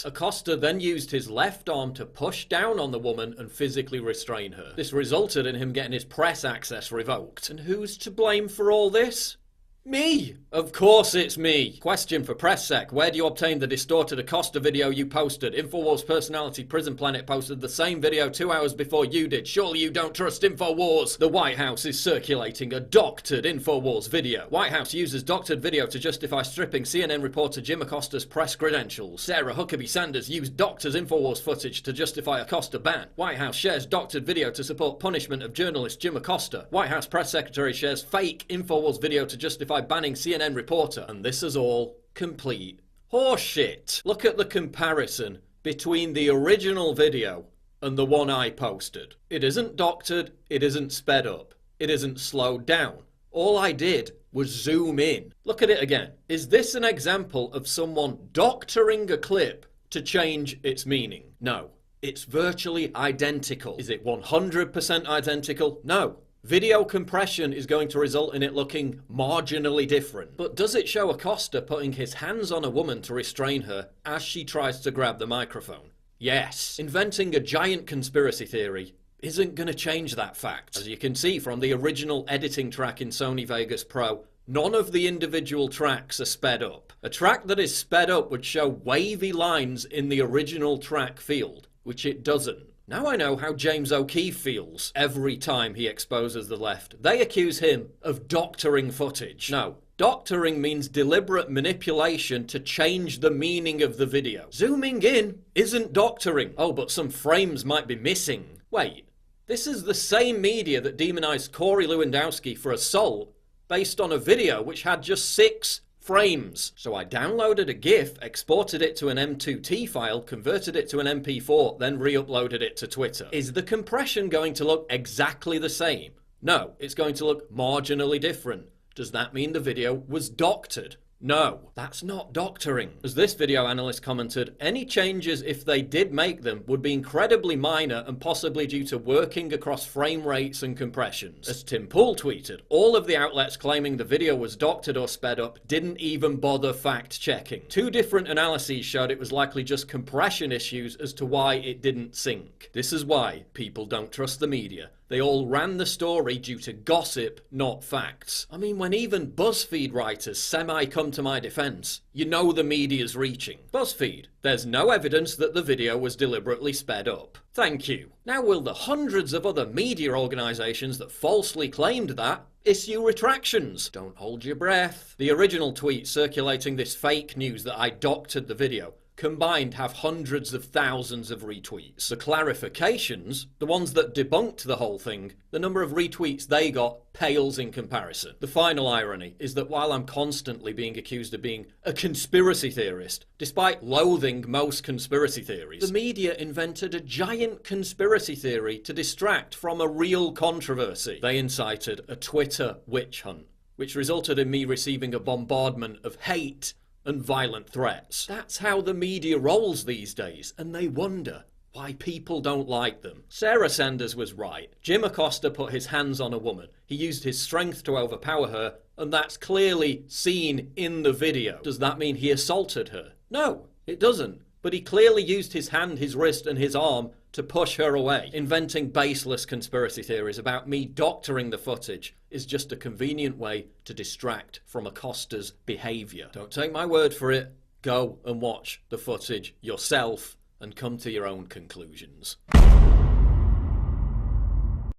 out. Acosta then used his left arm to push down on the woman and physically restrain her. This resulted in him getting his press access revoked. And who's to blame for all this? Me! Of course it's me! Question for PressSec. Where do you obtain the distorted Acosta video you posted? InfoWars personality Prison Planet posted the same video 2 hours before you did. Surely you don't trust InfoWars! The White House is circulating a doctored InfoWars video. White House uses doctored video to justify stripping CNN reporter Jim Acosta's press credentials. Sarah Huckabee Sanders used doctors' InfoWars footage to justify Acosta ban. White House shares doctored video to support punishment of journalist Jim Acosta. White House press secretary shares fake InfoWars video to justify banning CNN reporter, and this is all complete horseshit. Look at the comparison between the original video and the one I posted. It isn't doctored, it isn't sped up, it isn't slowed down. All I did was zoom in. Look at it again. Is this an example of someone doctoring a clip to change its meaning? No. It's virtually identical. Is it 100% identical? No. Video compression is going to result in it looking marginally different. But does it show Acosta putting his hands on a woman to restrain her as she tries to grab the microphone? Yes. Inventing a giant conspiracy theory isn't going to change that fact. As you can see from the original editing track in Sony Vegas Pro, none of the individual tracks are sped up. A track that is sped up would show wavy lines in the original track field, which it doesn't. Now I know how James O'Keefe feels every time he exposes the left. They accuse him of doctoring footage. No, doctoring means deliberate manipulation to change the meaning of the video. Zooming in isn't doctoring. Oh, but some frames might be missing. Wait, this is the same media that demonized Corey Lewandowski for assault based on a video which had just 6 frames. So I downloaded a GIF, exported it to an M2T file, converted it to an MP4, then re-uploaded it to Twitter. Is the compression going to look exactly the same? No, it's going to look marginally different. Does that mean the video was doctored? No, that's not doctoring. As this video analyst commented, any changes, if they did make them, would be incredibly minor and possibly due to working across frame rates and compressions. As Tim Pool tweeted, all of the outlets claiming the video was doctored or sped up didn't even bother fact-checking. 2 different analyses showed it was likely just compression issues as to why it didn't sync. This is why people don't trust the media. They all ran the story due to gossip, not facts. I mean, when even BuzzFeed writers semi-come to my defense, you know the media's reaching. BuzzFeed, there's no evidence that the video was deliberately sped up. Thank you. Now will the hundreds of other media organizations that falsely claimed that issue retractions? Don't hold your breath. The original tweet circulating this fake news that I doctored the video combined have hundreds of thousands of retweets. The clarifications, the ones that debunked the whole thing, the number of retweets they got pales in comparison. The final irony is that while I'm constantly being accused of being a conspiracy theorist, despite loathing most conspiracy theories, the media invented a giant conspiracy theory to distract from a real controversy. They incited a Twitter witch hunt, which resulted in me receiving a bombardment of hate and violent threats. That's how the media rolls these days, and they wonder why people don't like them. Sarah Sanders was right. Jim Acosta put his hands on a woman. He used his strength to overpower her, and that's clearly seen in the video. Does that mean he assaulted her? No, it doesn't. But he clearly used his hand, his wrist, and his arm to push her away. Inventing baseless conspiracy theories about me doctoring the footage is just a convenient way to distract from Acosta's behaviour. Don't take my word for it. Go and watch the footage yourself and come to your own conclusions.